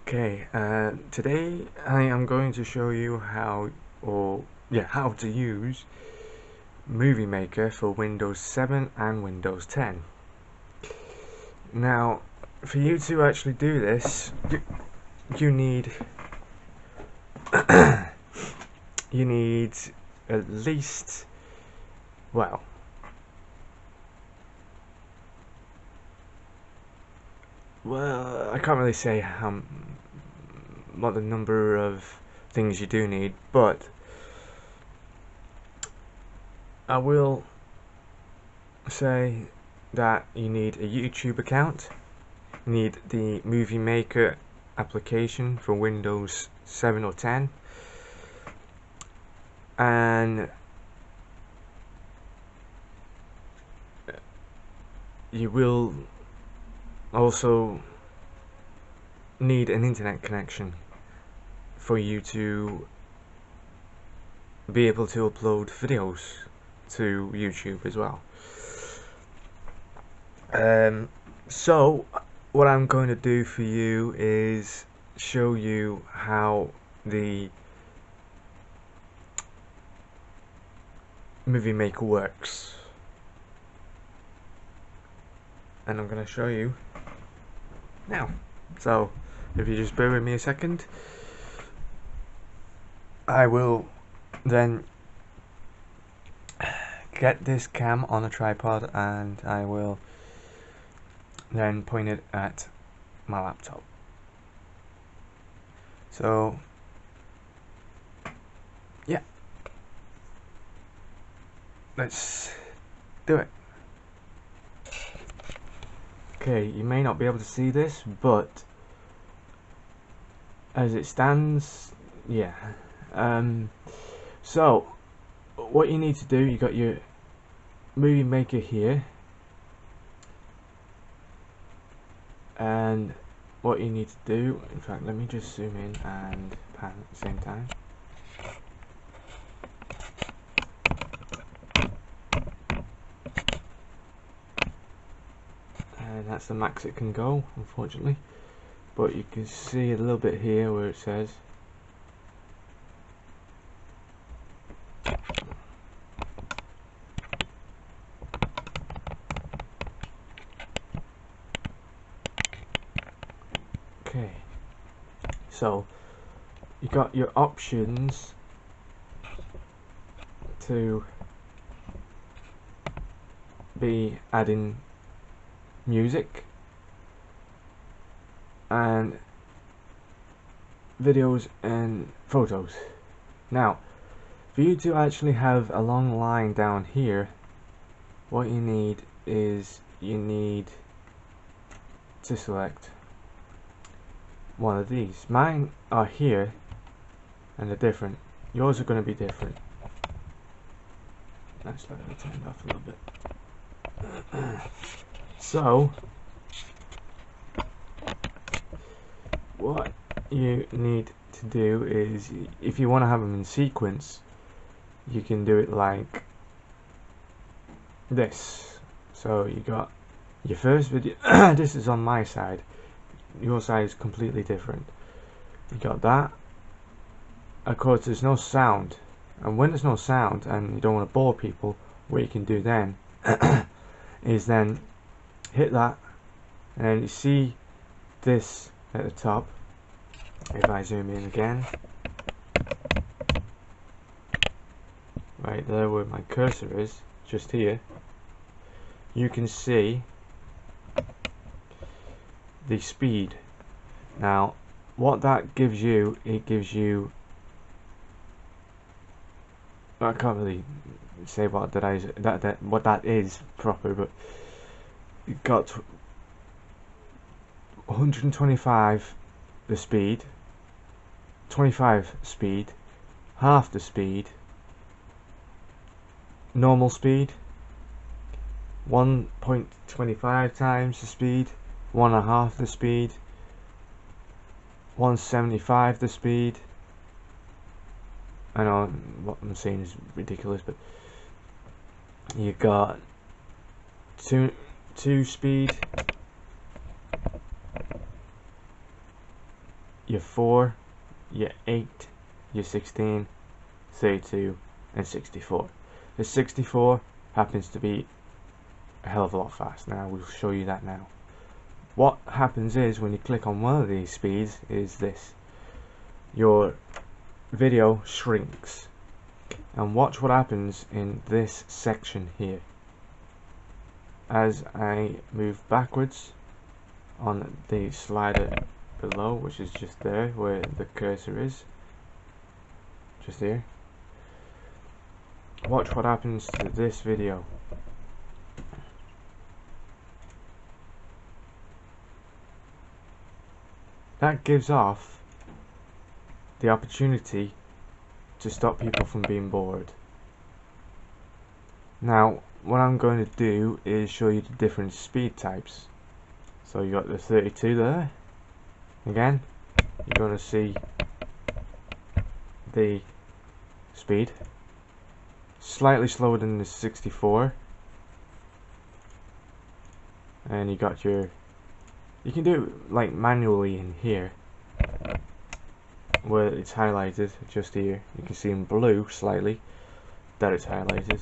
Okay, today I am going to show you how to use Movie Maker for Windows 7 and Windows 10. Now, for you to actually do this, you need you need at least, well, I can't really say what the number of things you do need, but I will say that you need a YouTube account, you need the Movie Maker application for Windows 7 or 10, and you will also need an internet connection for you to be able to upload videos to YouTube as well. So what I'm going to do for you is show you how the Movie Maker works, and I'm going to show you now. So if you just bear with me a second, I will then get this cam on a tripod and I will then point it at my laptop. So yeah, let's do it. Okay, you may not be able to see this, but as it stands, yeah. So what you need to do, you got your Movie Maker here, and what you need to do, in fact, let me just zoom in and pan at the same time. And that's the max it can go, unfortunately, but you can see a little bit here where it says okay. So you got your options to be adding music and videos and photos. Now, for you to actually have a long line down here, what you need is you need to select one of these. Mine are here and they're different. Yours are going to be different. Let's let it turn off a little bit. So what you need to do is, if you want to have them in sequence, you can do it like this. So you got your first video. This is on my side, your side is completely different. You got that. Of course there's no sound, and when there's no sound and you don't want to bore people, what you can do then is then hit that, and then you see this at the top. If I zoom in again, right there where my cursor is, just here, you can see the speed. Now what that gives you, it gives you, I can't really say what that is proper, but you got 125 the speed, 25 speed, half the speed, normal speed, 1.25 times the speed, 1.5 the speed, 175 the speed. I know what I'm saying is ridiculous, but you got two speed, your 4, your 8, your 16, 32 and 64. The 64 happens to be a hell of a lot faster. Now we'll show you that now. What happens is when you click on one of these speeds is this: your video shrinks, and watch what happens in this section here. As I move backwards on the slider below, which is just there where the cursor is, just here, watch what happens to this video. That gives off the opportunity to stop people from being bored. Now what I'm going to do is show you the different speed types. So you got the 32 there. Again, you're going to see the speed slightly slower than the 64, and you got your, you can do it like manually in here where it's highlighted. Just here you can see in blue slightly that it's highlighted.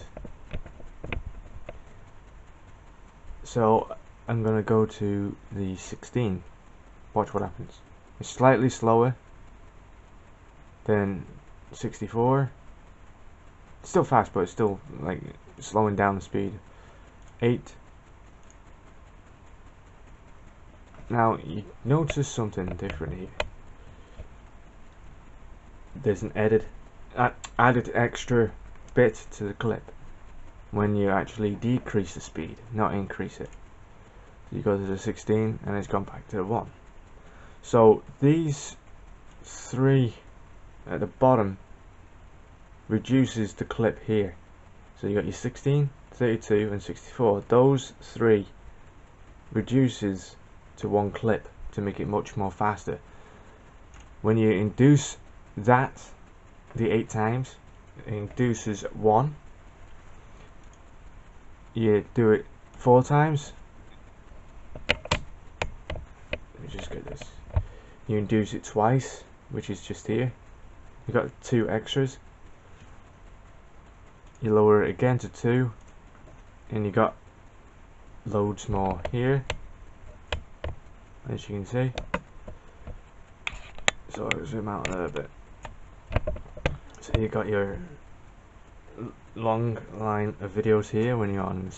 So I'm gonna go to the 16. Watch what happens. It's slightly slower than 64. It's still fast, but it's still like slowing down the speed. 8. Now you notice something different here. There's an added extra bit to the clip when you actually decrease the speed, not increase it. So you go to the 16 and it's gone back to the 1. So these 3 at the bottom reduces the clip here. So you got your 16, 32 and 64. Those 3 reduces to 1 clip to make it much more faster. When you induce that the 8 times, it induces 1. You do it 4 times. Let me just get this. You induce it twice, which is just here. You got 2 extras. You lower it again to 2, and you got loads more here, as you can see. So I'll zoom out a little bit. So you got your long line of videos here when you're on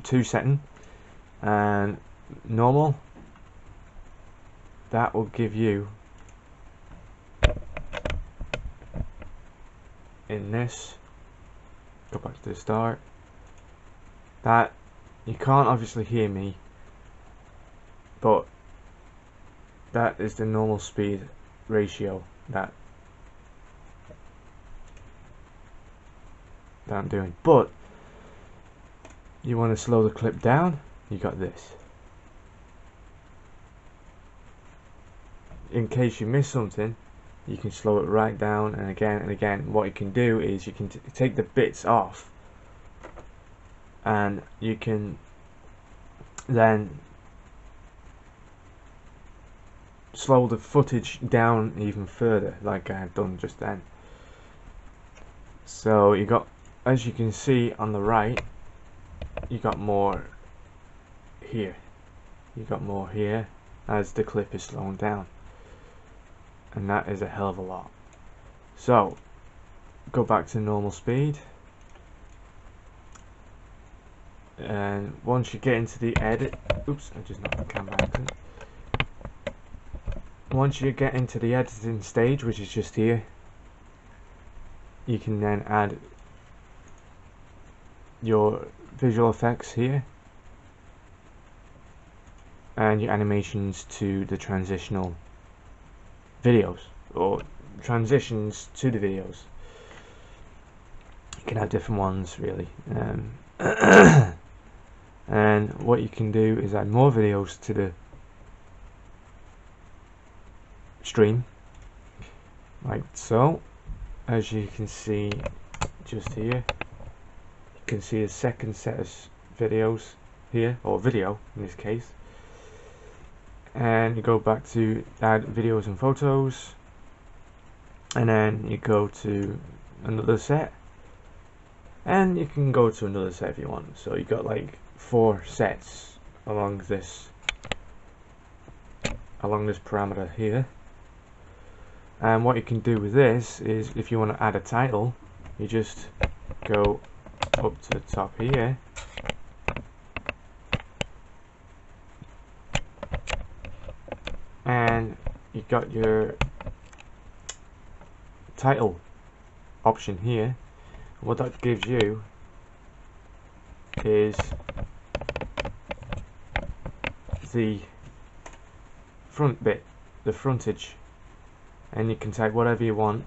2 setting, and normal. That will give you, in this, go back to the start, that you can't obviously hear me, but that is the normal speed ratio that I'm doing. But you want to slow the clip down, you got this. In case you miss something, you can slow it right down, and again. What you can do is you can take the bits off, and you can then slow the footage down even further, like I have done just then. So you got, as you can see on the right, you got more here. You got more here as the clip is slowing down, and that is a hell of a lot. So go back to normal speed, and once you get into the edit, oops, I just knocked the camera out. Once you get into the editing stage, which is just here, you can then add your visual effects here and your animations to the transitional videos, or transitions to the videos. You can have different ones really, and what you can do is add more videos to the stream, like so. As you can see just here, you can see a second set of videos here, or video in this case, and you go back to add videos and photos, and then you go to another set, and you can go to another set if you want. So you got like 4 sets along this parameter here. And what you can do with this is, if you want to add a title, you just go up to the top here, and you got your title option here. What that gives you is the front bit, the frontage, and you can type whatever you want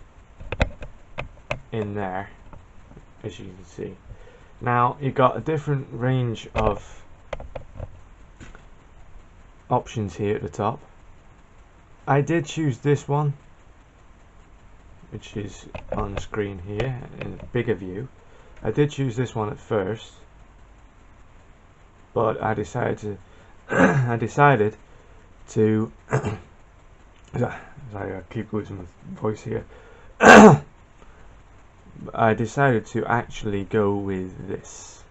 in there, as you can see. Now you've got a different range of options here at the top. I did choose this one, which is on screen here in a bigger view. I did choose this one at first, but I decided to sorry, I keep losing my voice here. I decided to actually go with this.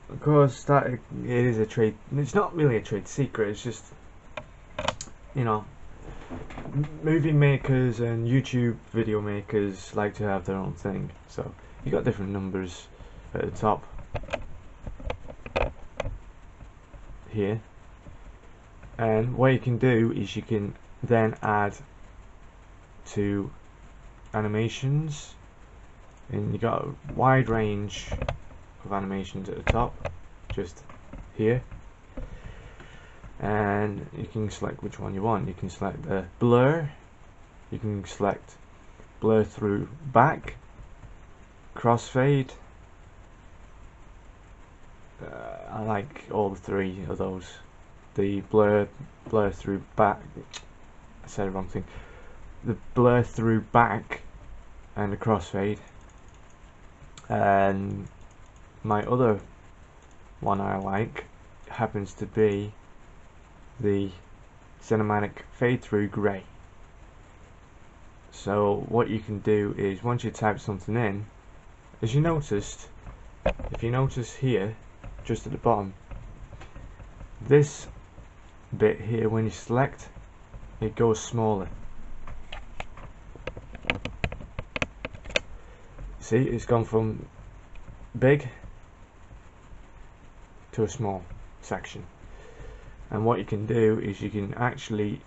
Of course, that it is a trade. It's not really a trade secret. It's just, you know, movie makers and YouTube video makers like to have their own thing. So you got different numbers at the top here, and what you can do is you can then add to animations, and you got a wide range of animations at the top, just here, and you can select which one you want. You can select the blur, you can select blur through back, crossfade. I like all the 3 of those. The blur through back, I said the wrong thing. The blur through back and the crossfade. And my other one I like happens to be the cinematic fade through grey. So what you can do is, once you type something in, as you noticed, if you notice here, just at the bottom, this bit here, when you select, it goes smaller. See, it's gone from big to a small section. And what you can do is you can actually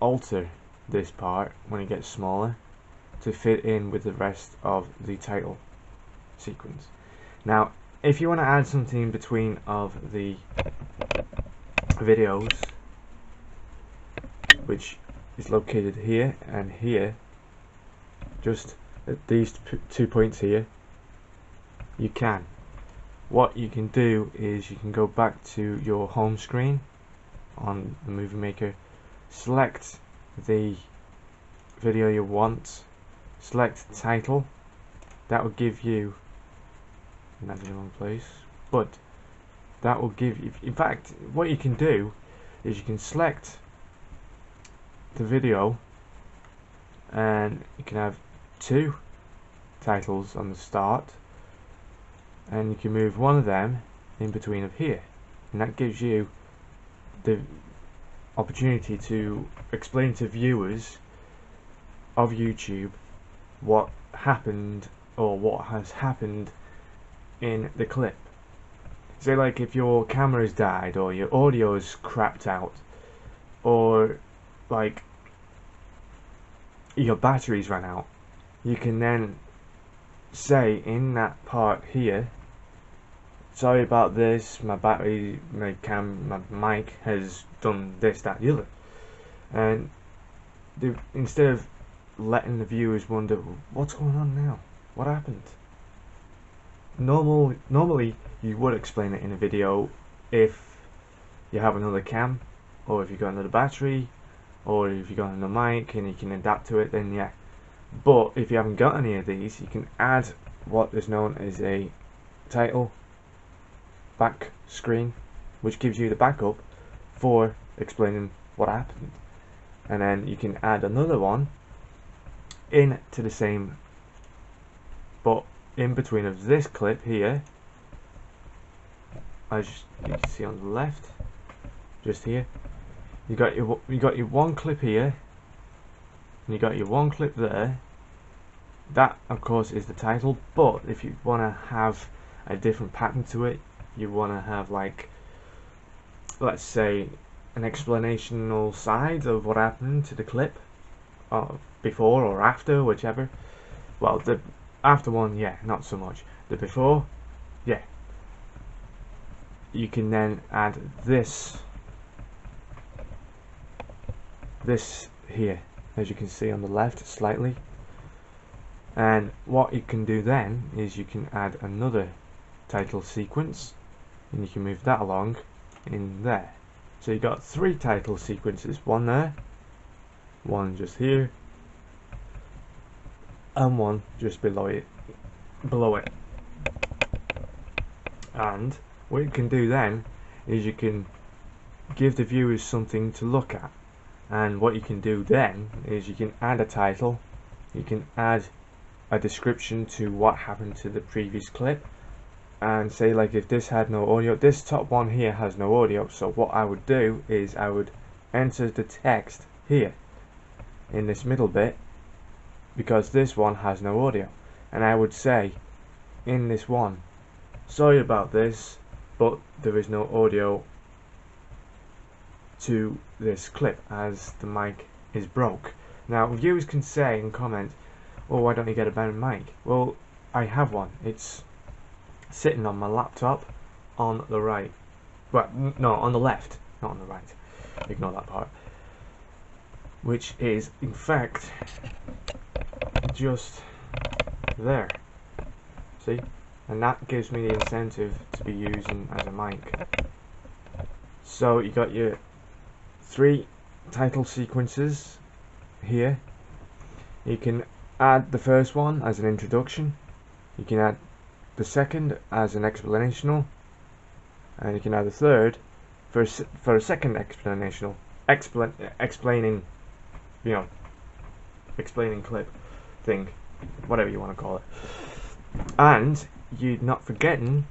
alter this part when it gets smaller to fit in with the rest of the title sequence. Now if you want to add something in between of the videos, which is located here and here, just at these 2 points here, you can. What you can do is you can go back to your home screen on the Movie Maker, select the video you want, select title. That will give you, and that's in the wrong place, but that will give you, in fact, what you can do is you can select the video and you can have 2 titles on the start, and you can move one of them in between of here, and that gives you the opportunity to explain to viewers of YouTube what happened or what has happened in the clip. Say like if your camera's died or your audio's crapped out, or like your batteries ran out, you can then say in that part here, sorry about this, my battery, my mic has done this, that, the other. And instead of letting the viewers wonder, what's going on now? What happened? Normally you would explain it in a video if you have another cam, or if you got another battery, or if you got another mic and you can adapt to it, then yeah. But if you haven't got any of these, you can add what is known as a title back screen, which gives you the backup for explaining what happened. And then you can add another one into the same, but in between of this clip here, as you can see on the left, just here, you got your one clip here, and you got your one clip there. That of course is the title, but if you want to have a different pattern to it, you want to have, like, let's say, an explanational side of what happened to the clip, before or after, whichever. Well, the after one, yeah, not so much. The before, yeah. You can then add this here, as you can see on the left slightly. And what you can do then is you can add another title sequence, and you can move that along in there. So you got 3 title sequences, one there, one just here, and one just below it. And what you can do then is you can give the viewers something to look at. And what you can do then is you can add a title, you can add a description to what happened to the previous clip, and say, like, if this had no audio, this top one here has no audio, so what I would do is I would enter the text here in this middle bit, because this one has no audio, and I would say in this one, sorry about this, but there is no audio to this clip as the mic is broke. Now viewers can say and comment, oh, why don't you get a better mic? Well, I have one. It's sitting on my laptop on the right. Well, no, on the left, not on the right. Ignore that part. Which is, in fact, just there. See? And that gives me the incentive to be using as a mic. So you got your 3 title sequences here. You can add the first one as an introduction, you can add the second as an explanational, and you can add the third for a second explanational, explaining, you know, explaining clip thing, whatever you want to call it. And you're not forgetting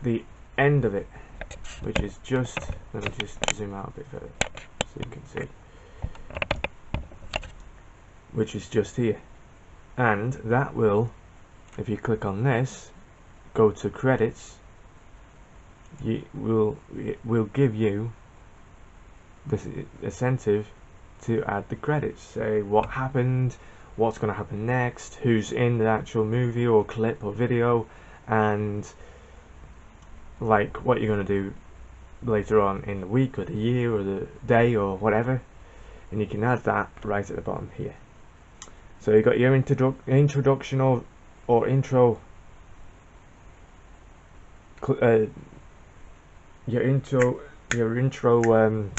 the end of it, which is just, let me just zoom out a bit further so you can see, which is just here. And that will, if you click on this, go to credits, it will give you this incentive to add the credits, say what happened, what's going to happen next, who's in the actual movie or clip or video, and like what you're going to do later on in the week or the year or the day or whatever, and you can add that right at the bottom here. So you got your introduction or intro, your intro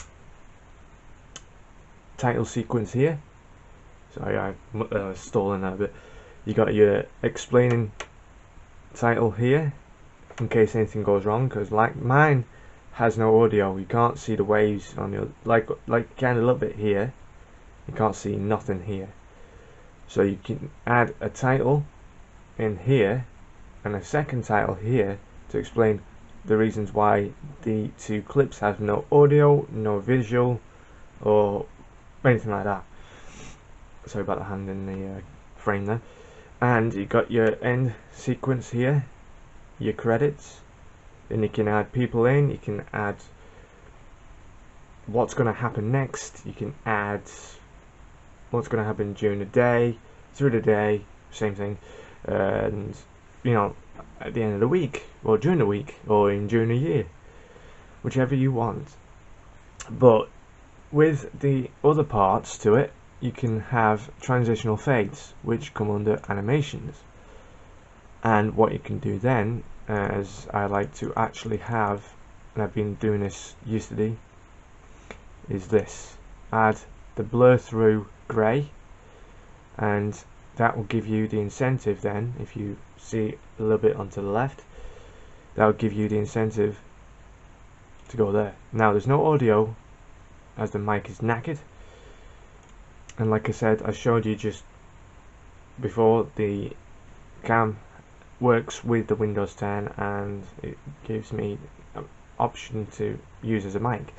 title sequence here. Sorry, I stolen that a bit. You got your explaining title here, in case anything goes wrong, because like mine has no audio. You can't see the waves on your, like kind of a little bit here. You can't see nothing here. So you can add a title in here and a second title here to explain the reasons why the 2 clips have no audio, no visual, or anything like that. Sorry about the hand in the frame there. And you got your end sequence here, your credits. Then you can add people in, you can add what's going to happen next, you can add what's going to happen during the day, through the day, same thing, and you know, at the end of the week, or during the week, or during the year, whichever you want. But with the other parts to it, you can have transitional fades, which come under animations. And what you can do then, as I like to actually have, and I've been doing this yesterday, is this: add the blur through grey, and that will give you the incentive then, if you see a little bit onto the left, that'll give you the incentive to go there. Now there's no audio as the mic is knackered, and like I said, I showed you just before, the cam works with the Windows 10 and it gives me an option to use as a mic.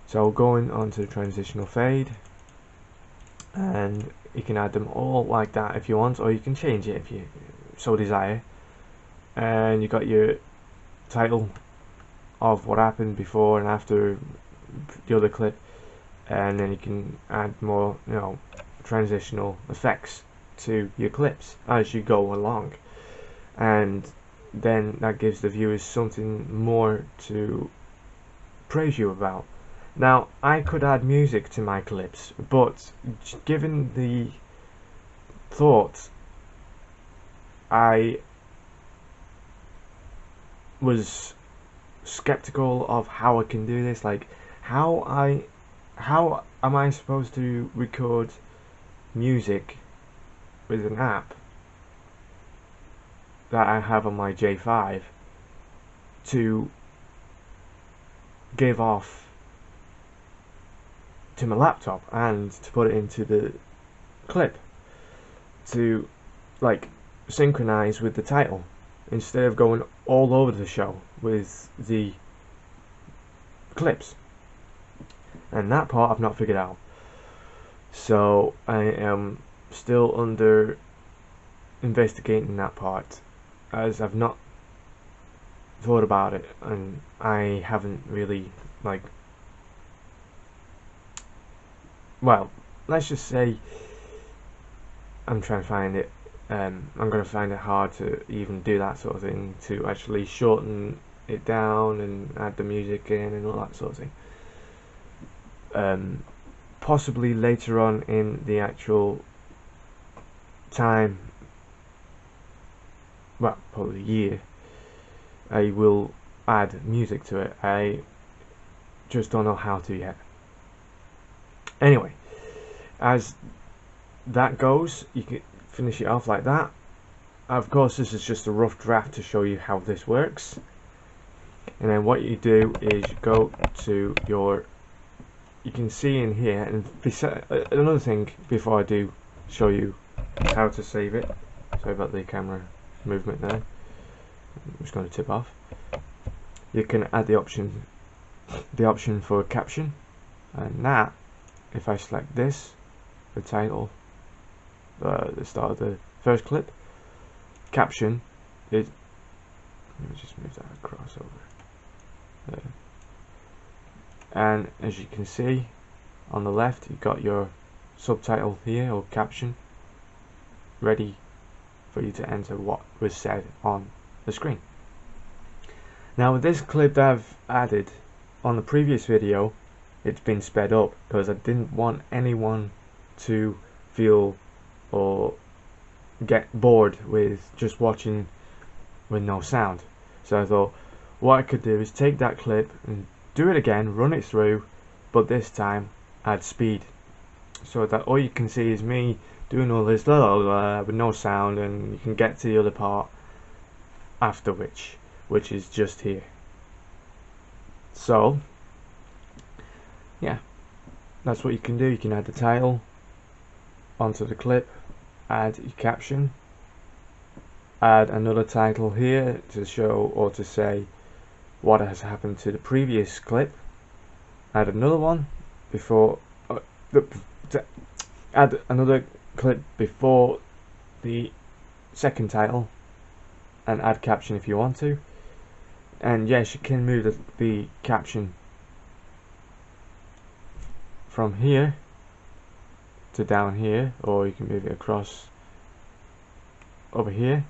So going on to the transitional fade, and you can add them all like that if you want, or you can change it if you so desire. And you got your title of what happened before and after the other clip, and then you can add more, you know, transitional effects to your clips as you go along, and then that gives the viewers something more to praise you about. Now I could add music to my clips, but given the thought, I was skeptical of how I can do this. Like, how am I supposed to record music with an app that I have on my J5 to give off to my laptop and to put it into the clip to like synchronize with the title, instead of going all over the show with the clips. And that part I've not figured out, so I am still under investigating that part, as I've not thought about it, and I haven't really, like, well, let's just say I'm trying to find it. I'm going to find it hard to even do that sort of thing, to actually shorten it down and add the music in and all that sort of thing. Possibly later on in the actual time, well, probably a year, I will add music to it. I just don't know how to yet. Anyway, as that goes, you can finish it off like that. Of course, this is just a rough draft to show you how this works. And then what you do is you go to your, you can see in here, and another thing before I do show you how to save it, sorry about the camera movement there, I'm just going to tip off. You can add the option for caption, and that, if I select this, the title, the start of the first clip, caption is, let me just move that across over there. And as you can see on the left, you've got your subtitle here, or caption, ready for you to enter what was said on the screen. Now with this clip that I've added on the previous video, it's been sped up because I didn't want anyone to feel or get bored with just watching with no sound. So I thought what I could do is take that clip and do it again, run it through, but this time add speed, so that all you can see is me doing all this with no sound, and you can get to the other part after which is just here. So yeah, that's what you can do. You can add the title onto the clip, add your caption, add another title here to show or to say what has happened to the previous clip, add another one before add another clip before the second title, and add caption if you want to. And yes, you can move the caption from here to down here, or you can move it across over here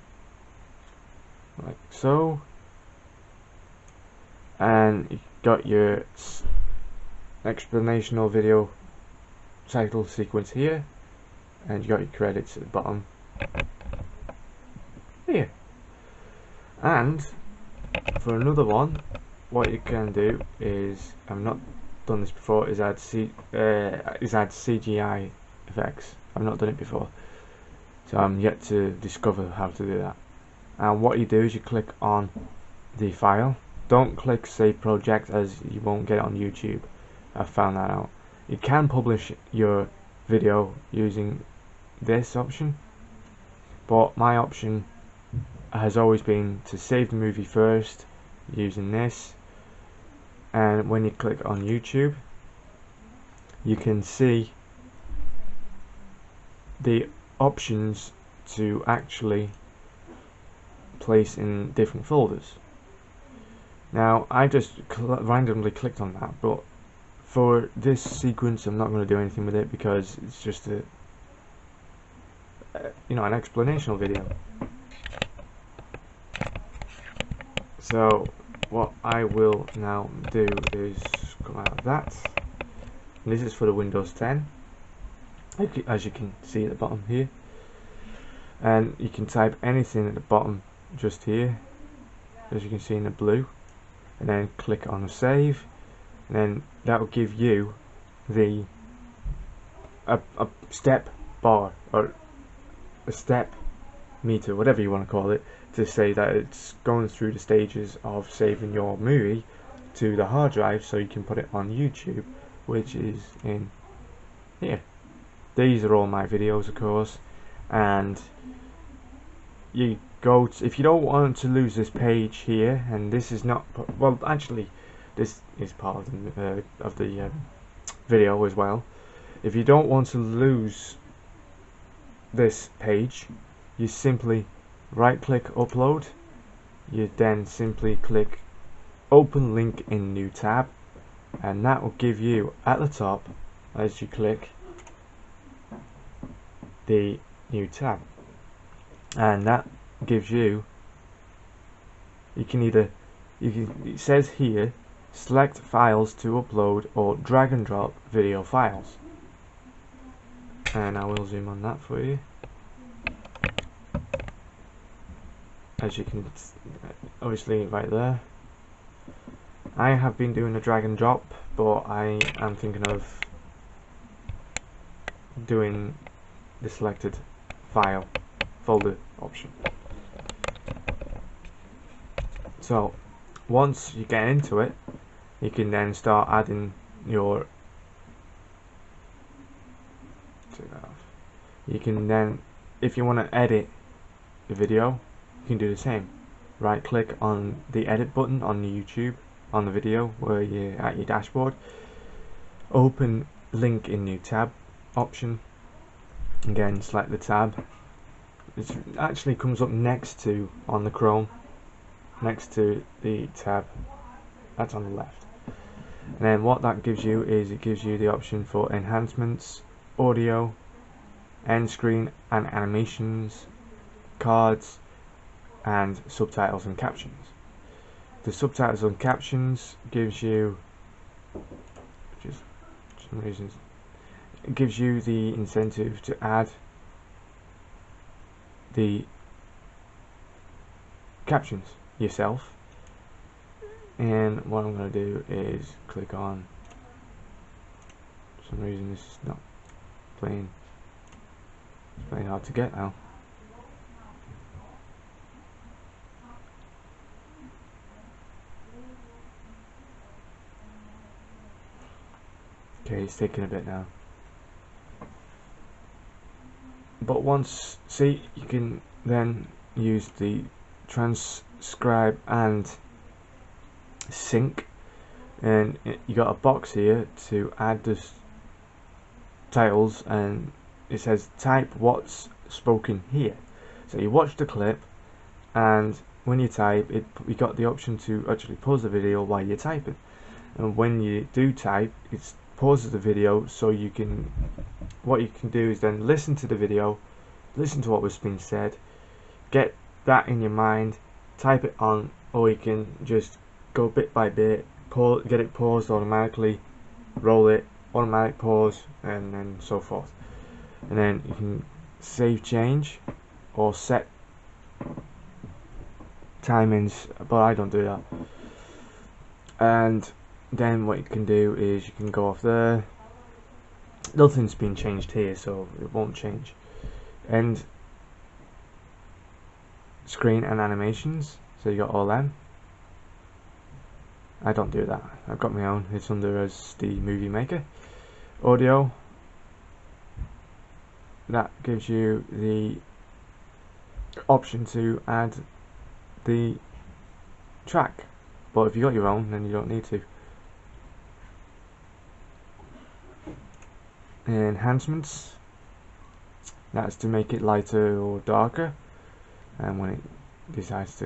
like so, and you got your explanational video title sequence here, and you got your credits at the bottom here. And for another one, what you can do is, I've not done this before, is add CGI Effects. I've not done it before, so I'm yet to discover how to do that. And what you do is you click on the file. Don't click save project, as you won't get it on YouTube. I found that out. You can publish your video using this option, but my option has always been to save the movie first using this, and when you click on YouTube you can see the options to actually place in different folders. Now I just randomly clicked on that, but for this sequence I'm not going to do anything with it because it's just a an explanational video. So what I will now do is come out of that. And this is for the Windows 10, as you can see at the bottom here, and you can type anything at the bottom just here, as you can see in the blue, and then click on save, and then that will give you the a step bar or a step meter, whatever you want to call it, to say that it's going through the stages of saving your movie to the hard drive so you can put it on YouTube, which is in here. These are all my videos, of course, and you go to, if you don't want to lose this page here, and this is not, well actually this is part of the video as well. If you don't want to lose this page, you simply right click upload, you then simply click open link in new tab, and that will give you at the top, as you click, the new tab, and that gives you, it says here select files to upload or drag and drop video files, and I will zoom on that for you. As you can obviously right there, I have been doing a drag and drop, but I am thinking of doing the selected file folder option. So once you get into it, you can then start adding your, you can then, if you want to edit the video, you can do the same. Right click on the edit button on the YouTube, on the video where you're at your dashboard, open link in new tab option, again select the tab. It actually comes up next to, on the Chrome, next to the tab that's on the left. And then what that gives you is, it gives you the option for enhancements, audio, end screen and animations, cards, and subtitles and captions. The subtitles and captions gives you, just for some reasons, it gives you the incentive to add the captions yourself. And what I'm going to do is click on, for some reason this is not playing, it's playing hard to get now. Okay, it's taking a bit now. But once, see, you can then use the transcribe and sync, and you got a box here to add the titles, and it says type what's spoken here. So you watch the clip, and when you type it, you got the option to actually pause the video while you're typing, and when you do type, it's pauses the video, so you can, what you can do is then listen to the video, listen to what was being said, get that in your mind, type it on, or you can just go bit by bit, get it paused automatically, roll it, automatic pause, and then so forth. And then you can save change or set timings, but I don't do that. And then what you can do is you can go off there. Nothing's been changed here, so it won't change. End screen and animations, so you got all them. I don't do that. I've got my own. It's under as the Movie Maker. Audio, that gives you the option to add the track, but if you got your own then you don't need to. Enhancements, that's to make it lighter or darker, and when it decides to,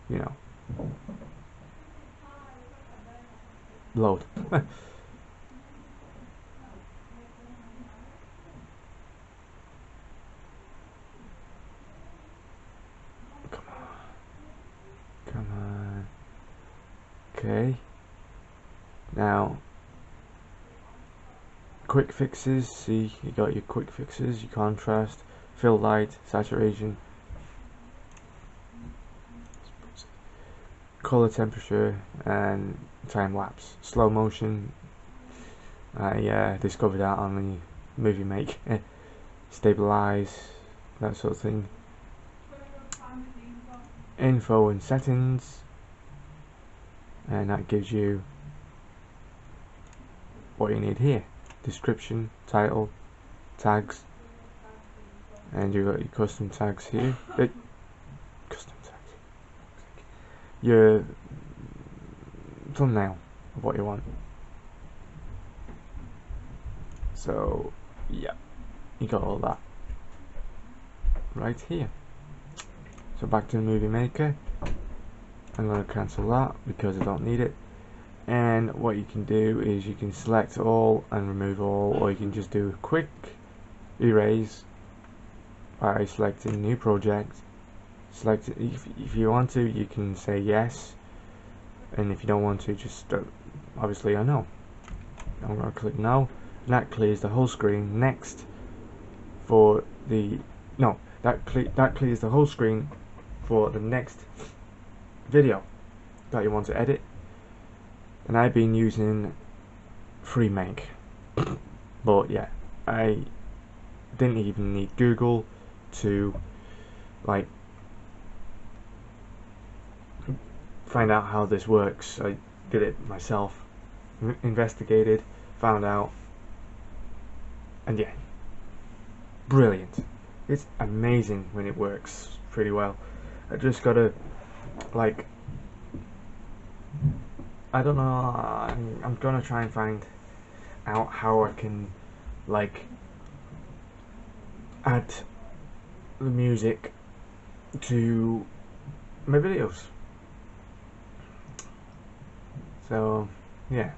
you know, load. Come on. Okay. Now, quick fixes. See, you got your quick fixes, your contrast, fill light, saturation, color temperature, and time lapse. Slow motion. I discovered that on the Movie Make. Stabilize, that sort of thing. Info and settings, and that gives you what you need here: description, title, tags, and you've got your custom tags here. Custom tags. Your thumbnail of what you want. So yeah, you got all that right here. So back to the Movie Maker. I'm going to cancel that because I don't need it. And what you can do is you can select all and remove all, or you can just do a quick erase by selecting new project. Select it. If you want to, you can say yes, and if you don't want to, just obviously I know. I'm going to click no, and that clears the whole screen. Next, for the that clears the whole screen for the next video that you want to edit. And I've been using FreeMake, but yeah, I didn't even need Google to like find out how this works. I did it myself, investigated, found out, and yeah, brilliant. It's amazing when it works pretty well. I just gotta, like, I don't know, I'm gonna try and find out how I can, like, add the music to my videos. So yeah,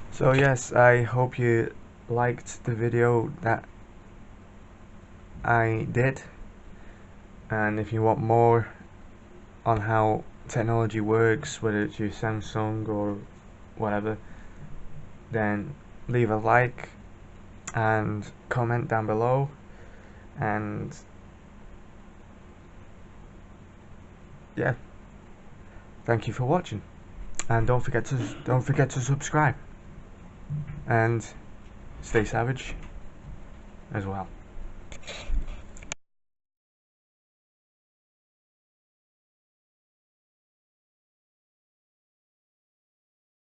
so yes, I hope you liked the video that I did, and if you want more on how technology works, whether it's your Samsung or whatever, then leave a like and comment down below, and yeah, thank you for watching, and don't forget to subscribe, and stay savage as well.